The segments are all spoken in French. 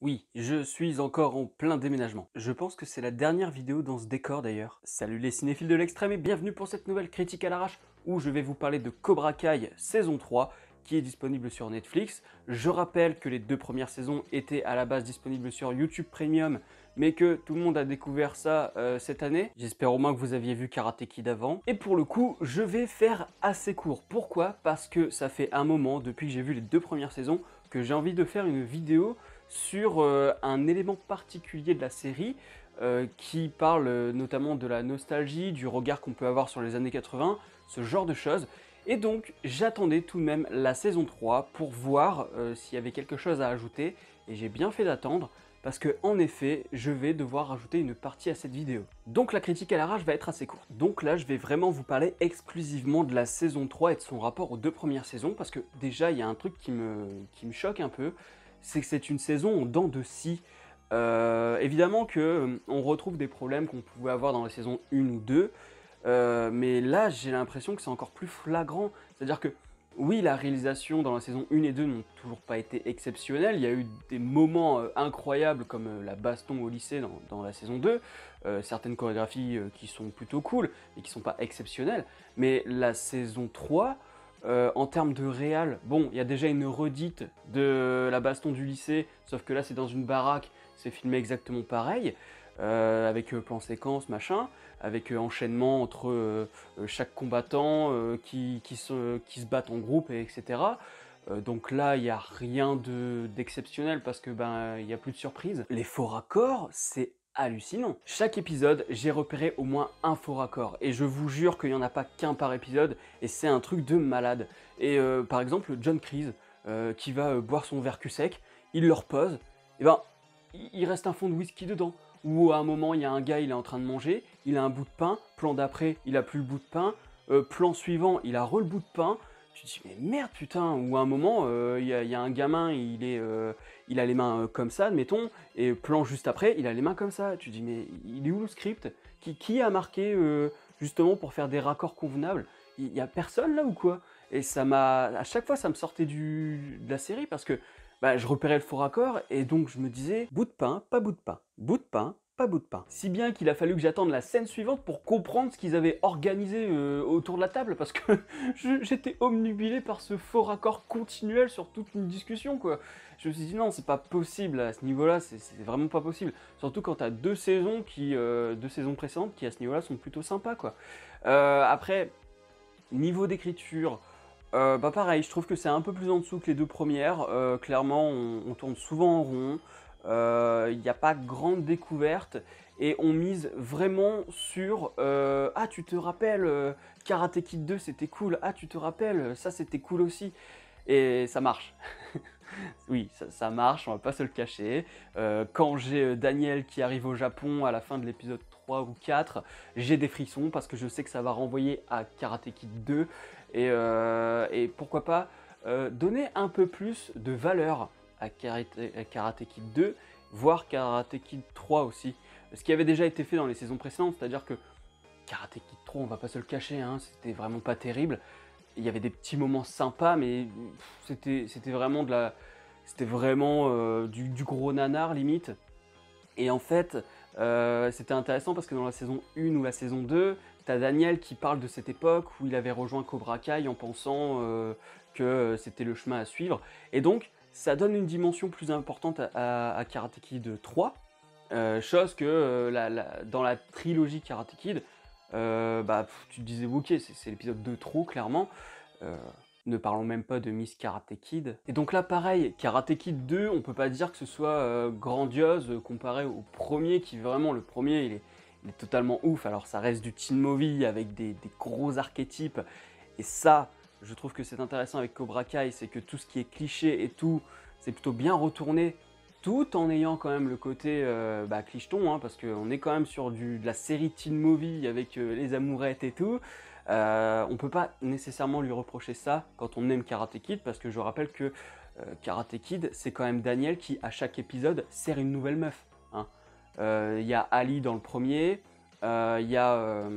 Oui, je suis encore en plein déménagement. Je pense que c'est la dernière vidéo dans ce décor d'ailleurs. Salut les cinéphiles de l'extrême et bienvenue pour cette nouvelle critique à l'arrache où je vais vous parler de Cobra Kai saison 3 qui est disponible sur Netflix. Je rappelle que les deux premières saisons étaient à la base disponibles sur YouTube Premium mais que tout le monde a découvert ça cette année. J'espère au moins que vous aviez vu Karate Kid avant. Et pour le coup, je vais faire assez court. Pourquoi? Parce que ça fait un moment, depuis que j'ai vu les deux premières saisons, que j'ai envie de faire une vidéo sur un élément particulier de la série qui parle notamment de la nostalgie, du regard qu'on peut avoir sur les années 80, ce genre de choses. Et donc j'attendais tout de même la saison 3 pour voir s'il y avait quelque chose à ajouter, et j'ai bien fait d'attendre, parce que en effet, je vais devoir rajouter une partie à cette vidéo. Donc la critique à l'arrache va être assez courte. Donc là, je vais vraiment vous parler exclusivement de la saison 3 et de son rapport aux deux premières saisons, parce que déjà, il y a un truc qui me choque un peu, c'est que c'est une saison en dents de scie. Évidemment que on retrouve des problèmes qu'on pouvait avoir dans la saison 1 ou 2, mais là j'ai l'impression que c'est encore plus flagrant. C'est-à-dire que oui, la réalisation dans la saison 1 et 2 n'ont toujours pas été exceptionnelles. Il y a eu des moments incroyables comme la baston au lycée dans la saison 2, certaines chorégraphies qui sont plutôt cool et qui sont pas exceptionnelles. Mais la saison 3, en termes de réal, bon, il y a déjà une redite de la baston du lycée, sauf que là c'est dans une baraque, c'est filmé exactement pareil, avec plan séquence, machin, avec enchaînement entre chaque combattant qui se battent en groupe, etc. Donc là, il n'y a rien d'exceptionnel parce que ben il n'y a plus de surprise. Les faux raccords, c'est hallucinant. Chaque épisode, j'ai repéré au moins un faux raccord. Et je vous jure qu'il n'y en a pas qu'un par épisode, et c'est un truc de malade. Et par exemple, John Kreese, qui va boire son verre cul sec, il le repose, et ben, il reste un fond de whisky dedans. Ou à un moment, il y a un gars, il est en train de manger, il a un bout de pain, plan d'après, il a plus le bout de pain, plan suivant, il a re le bout de pain. Tu te dis, mais merde, putain. Ou à un moment, il y a un gamin, il a les mains comme ça, admettons, et plan juste après, il a les mains comme ça. Tu te dis, mais il est où le script? Qui a marqué justement pour faire des raccords convenables? Il y a personne là ou quoi? Et ça m'a, à chaque fois, ça me sortait de la série parce que bah, je repérais le faux raccord et donc je me disais bout de pain, pas bout de pain, bout de pain, pas bout de pain. Si bien qu'il a fallu que j'attende la scène suivante pour comprendre ce qu'ils avaient organisé autour de la table parce que j'étais omnubilé par ce faux raccord continuel sur toute une discussion, quoi. Je me suis dit non, c'est pas possible à ce niveau-là, c'est vraiment pas possible. Surtout quand t'as deux saisons précédentes qui à ce niveau-là sont plutôt sympas, quoi. Après, niveau d'écriture, bah pareil, je trouve que c'est un peu plus en dessous que les deux premières. Clairement, on tourne souvent en rond. Il n'y a pas grande découverte. Et on mise vraiment sur ah, tu te rappelles, Karate Kid 2 c'était cool. Ah, tu te rappelles, ça c'était cool aussi. Et ça marche. Oui, ça marche, on va pas se le cacher. Quand j'ai Daniel qui arrive au Japon à la fin de l'épisode 3 ou 4, j'ai des frissons parce que je sais que ça va renvoyer à Karate Kid 2. Et pourquoi pas donner un peu plus de valeur à Karate Kid 2, voire Karate Kid 3 aussi. Ce qui avait déjà été fait dans les saisons précédentes, c'est-à-dire que Karate Kid 3, on va pas se le cacher, hein, c'était vraiment pas terrible. Il y avait des petits moments sympas, mais c'était vraiment du gros nanar limite. Et en fait, c'était intéressant parce que dans la saison 1 ou la saison 2, t'as Daniel qui parle de cette époque où il avait rejoint Cobra Kai en pensant que c'était le chemin à suivre. Et donc, ça donne une dimension plus importante à Karate Kid 3, chose que dans la trilogie Karate Kid, bah, tu te disais, ok, c'est l'épisode 2 trop, clairement. Euh, ne parlons même pas de Miss Karate Kid. Et donc là, pareil, Karate Kid 2, on peut pas dire que ce soit grandiose comparé au premier, qui vraiment, le premier, il est totalement ouf. Alors ça reste du teen movie avec des gros archétypes. Et ça, je trouve que c'est intéressant avec Cobra Kai, c'est que tout ce qui est cliché et tout, c'est plutôt bien retourné, tout en ayant quand même le côté bah, clicheton, hein, parce qu'on est quand même sur de la série teen movie avec les amourettes et tout. On peut pas nécessairement lui reprocher ça quand on aime Karate Kid, parce que je rappelle que Karate Kid, c'est quand même Daniel qui, à chaque épisode, sert une nouvelle meuf. Hein. Il y a Ali dans le premier, il y a,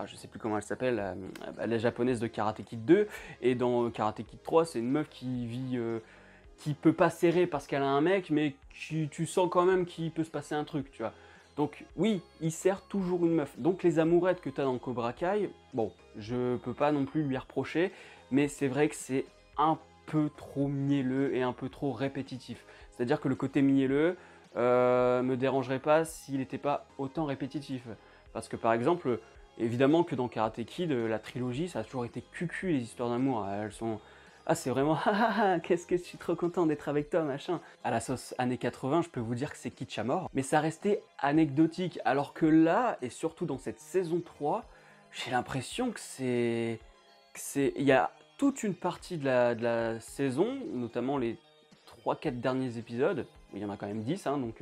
je sais plus comment elle s'appelle, la japonaise de Karate Kid 2, et dans Karate Kid 3, c'est une meuf qui peut pas serrer parce qu'elle a un mec, mais tu sens quand même qu'il peut se passer un truc, tu vois. Donc oui, il sert toujours une meuf. Donc les amourettes que tu as dans Cobra Kai, bon, je peux pas non plus lui reprocher, mais c'est vrai que c'est un peu trop mielleux et un peu trop répétitif. C'est-à-dire que le côté mielleux me dérangerait pas s'il n'était pas autant répétitif. Parce que par exemple, évidemment que dans Karate Kid, la trilogie, ça a toujours été cucu les histoires d'amour. Elles sont... Ah, c'est vraiment, qu'est-ce que je suis trop content d'être avec toi, machin. À la sauce années 80, je peux vous dire que c'est kitsch à mort, mais ça restait anecdotique. Alors que là, et surtout dans cette saison 3, j'ai l'impression que c'est... Il y a toute une partie de la saison, notamment les 3-4 derniers épisodes, il y en a quand même 10, hein, donc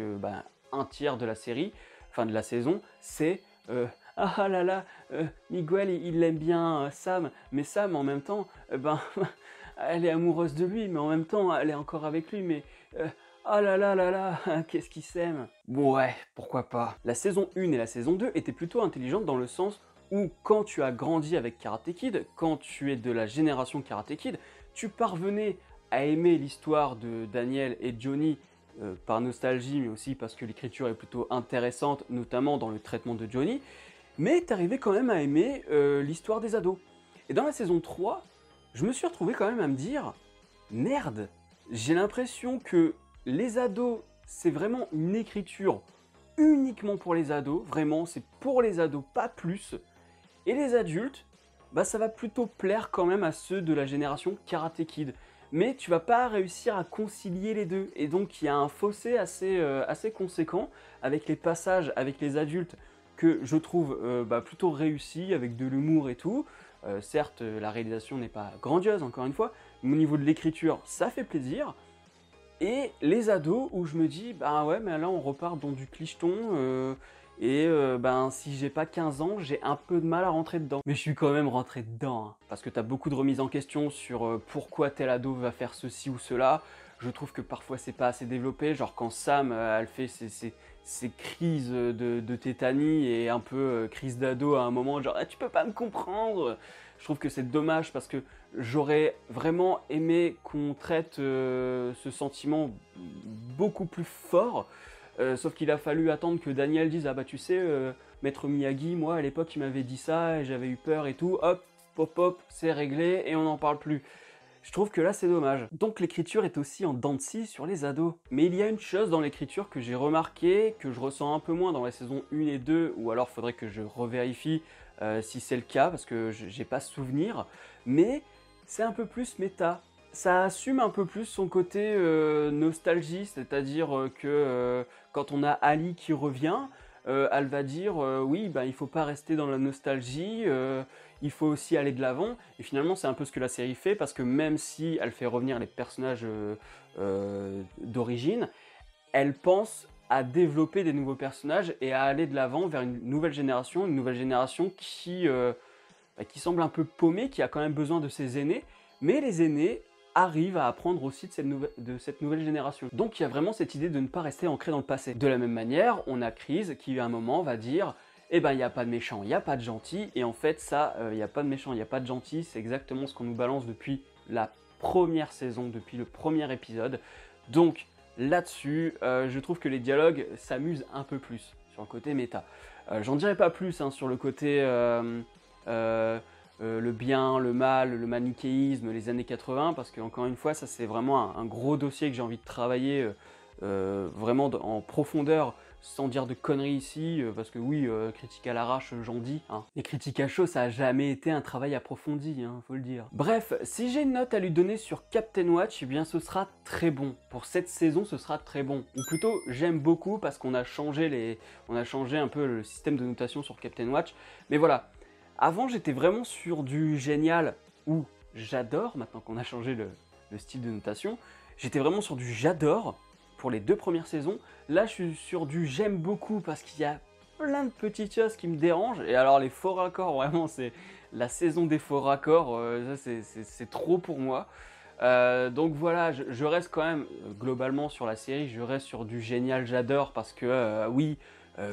un tiers de la série, enfin de la saison, c'est... ah là là, Miguel il aime bien Sam, mais Sam en même temps, elle est amoureuse de lui, mais en même temps elle est encore avec lui, mais ah là là là là, qu'est-ce qu'ils s'aiment. Bon ouais, pourquoi pas. La saison 1 et la saison 2 étaient plutôt intelligentes dans le sens où quand tu as grandi avec Karate Kid, quand tu es de la génération Karate Kid, tu parvenais à aimer l'histoire de Daniel et Johnny par nostalgie, mais aussi parce que l'écriture est plutôt intéressante, notamment dans le traitement de Johnny, mais t'arrivais quand même à aimer l'histoire des ados. Et dans la saison 3, je me suis retrouvé quand même à me dire, merde, j'ai l'impression que les ados, c'est vraiment une écriture uniquement pour les ados, vraiment, c'est pour les ados, pas plus. Et les adultes, bah ça va plutôt plaire quand même à ceux de la génération Karate Kid. Mais tu vas pas réussir à concilier les deux. Et donc il y a un fossé assez conséquent avec les passages avec les adultes que je trouve plutôt réussis, avec de l'humour et tout. Certes, la réalisation n'est pas grandiose, encore une fois, mais au niveau de l'écriture, ça fait plaisir. Et les ados, où je me dis, bah ouais, mais là on repart dans du clicheton, si j'ai pas 15 ans, j'ai un peu de mal à rentrer dedans. Mais je suis quand même rentré dedans, hein, parce que t'as beaucoup de remises en question sur pourquoi tel ado va faire ceci ou cela. Je trouve que parfois c'est pas assez développé, genre quand Sam, elle fait ses crises de tétanie et un peu crise d'ado à un moment, genre ah, tu peux pas me comprendre. Je trouve que c'est dommage parce que j'aurais vraiment aimé qu'on traite ce sentiment beaucoup plus fort. Sauf qu'il a fallu attendre que Daniel dise « Ah bah tu sais, Maître Miyagi, moi à l'époque il m'avait dit ça et j'avais eu peur et tout. Hop, pop pop, c'est réglé et on n'en parle plus. » Je trouve que là c'est dommage. Donc l'écriture est aussi en dents de scie sur les ados. Mais il y a une chose dans l'écriture que j'ai remarqué, que je ressens un peu moins dans la saison 1 et 2, ou alors faudrait que je revérifie si c'est le cas, parce que j'ai pas souvenir, mais c'est un peu plus méta. Ça assume un peu plus son côté nostalgie, c'est-à-dire que quand on a Ali qui revient, elle va dire oui, il faut pas rester dans la nostalgie, il faut aussi aller de l'avant. Et finalement, c'est un peu ce que la série fait, parce que même si elle fait revenir les personnages d'origine, elle pense à développer des nouveaux personnages et à aller de l'avant vers une nouvelle génération qui semble un peu paumée, qui a quand même besoin de ses aînés, mais les aînés arrivent à apprendre aussi de cette nouvelle génération. Donc il y a vraiment cette idée de ne pas rester ancré dans le passé. De la même manière, on a Chris qui à un moment va dire eh ben il n'y a pas de méchant, il n'y a pas de gentil, et en fait ça, il n'y a pas de méchant, il n'y a pas de gentil, c'est exactement ce qu'on nous balance depuis la première saison, depuis le premier épisode. Donc là-dessus, je trouve que les dialogues s'amusent un peu plus sur le côté méta. J'en dirai pas plus sur le côté le bien, le mal, le manichéisme, les années 80, parce que encore une fois, ça c'est vraiment un gros dossier que j'ai envie de travailler vraiment en profondeur, sans dire de conneries ici, parce que oui, critique à l'arrache, j'en dis. Hein. Les critiques à chaud, ça a jamais été un travail approfondi, hein, faut le dire. Bref, si j'ai une note à lui donner sur Captain Watch, eh bien ce sera très bon. Pour cette saison, ce sera très bon. Ou plutôt, j'aime beaucoup parce qu'on a changé un peu le système de notation sur Captain Watch. Mais voilà. Avant, j'étais vraiment sur du génial ou j'adore, maintenant qu'on a changé le style de notation. J'étais vraiment sur du j'adore pour les 2 premières saisons. Là, je suis sur du j'aime beaucoup parce qu'il y a plein de petites choses qui me dérangent. Et alors, les faux raccords, vraiment, c'est la saison des faux raccords. Ça, c'est trop pour moi. Donc voilà, je reste quand même, globalement, sur la série, je reste sur du génial, j'adore parce que, oui,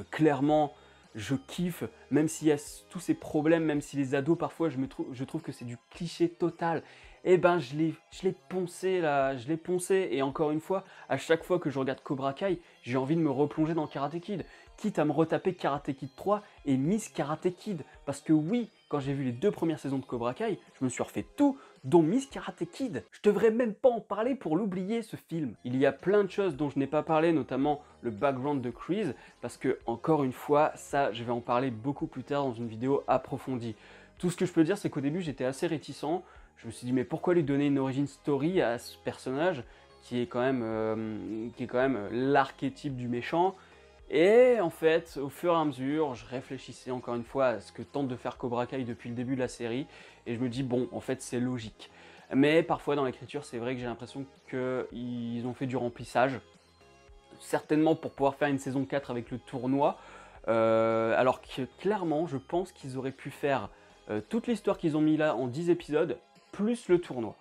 clairement... Je kiffe, même s'il y a tous ces problèmes, même si les ados, parfois, je trouve que c'est du cliché total. et ben je l'ai poncé là, je l'ai poncé. Et encore une fois, à chaque fois que je regarde Cobra Kai, j'ai envie de me replonger dans Karate Kid, quitte à me retaper Karate Kid 3 et Miss Karate Kid. Parce que oui, quand j'ai vu les 2 premières saisons de Cobra Kai, je me suis refait tout, dont Miss Karate Kid. Je devrais même pas en parler pour l'oublier, ce film. Il y a plein de choses dont je n'ai pas parlé, notamment le background de Kreese, parce que, encore une fois, ça, je vais en parler beaucoup plus tard dans une vidéo approfondie. Tout ce que je peux dire, c'est qu'au début, j'étais assez réticent. Je me suis dit, mais pourquoi lui donner une origin story à ce personnage qui est quand même, l'archétype du méchant? Et en fait, au fur et à mesure, je réfléchissais encore une fois à ce que tente de faire Cobra Kai depuis le début de la série, et je me dis, bon, en fait, c'est logique. Mais parfois, dans l'écriture, c'est vrai que j'ai l'impression qu'ils ont fait du remplissage, certainement pour pouvoir faire une saison 4 avec le tournoi, alors que clairement, je pense qu'ils auraient pu faire toute l'histoire qu'ils ont mis là en 10 épisodes, plus le tournoi.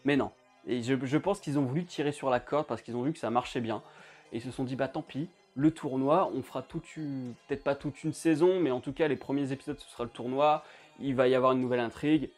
Mais non. Et je pense qu'ils ont voulu tirer sur la corde parce qu'ils ont vu que ça marchait bien. Et ils se sont dit, bah tant pis, le tournoi, on fera peut-être pas toute une saison, mais en tout cas, les premiers épisodes, ce sera le tournoi. Il va y avoir une nouvelle intrigue,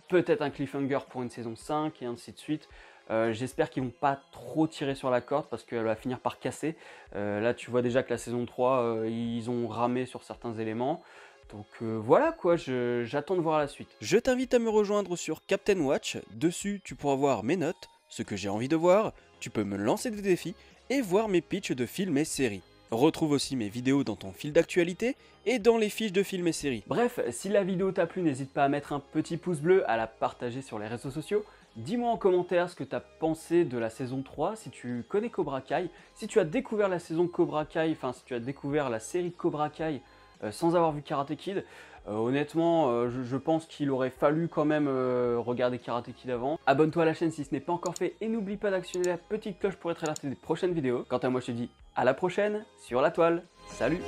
peut-être un cliffhanger pour une saison 5, et ainsi de suite. J'espère qu'ils vont pas trop tirer sur la corde parce qu'elle va finir par casser. Là, tu vois déjà que la saison 3, ils ont ramé sur certains éléments. Donc voilà quoi, j'attends de voir la suite. Je t'invite à me rejoindre sur Captain Watch. Dessus, tu pourras voir mes notes, ce que j'ai envie de voir, tu peux me lancer des défis et voir mes pitchs de films et séries. Retrouve aussi mes vidéos dans ton fil d'actualité et dans les fiches de films et séries. Bref, si la vidéo t'a plu, n'hésite pas à mettre un petit pouce bleu, à la partager sur les réseaux sociaux. Dis-moi en commentaire ce que tu as pensé de la saison 3, si tu connais Cobra Kai, si tu as découvert la saison Cobra Kai, enfin si tu as découvert la série Cobra Kai sans avoir vu Karate Kid. Honnêtement, je pense qu'il aurait fallu quand même regarder Karate Kid avant. Abonne-toi à la chaîne si ce n'est pas encore fait et n'oublie pas d'actionner la petite cloche pour être alerté des prochaines vidéos. Quant à moi, je te dis à la prochaine sur la toile. Salut!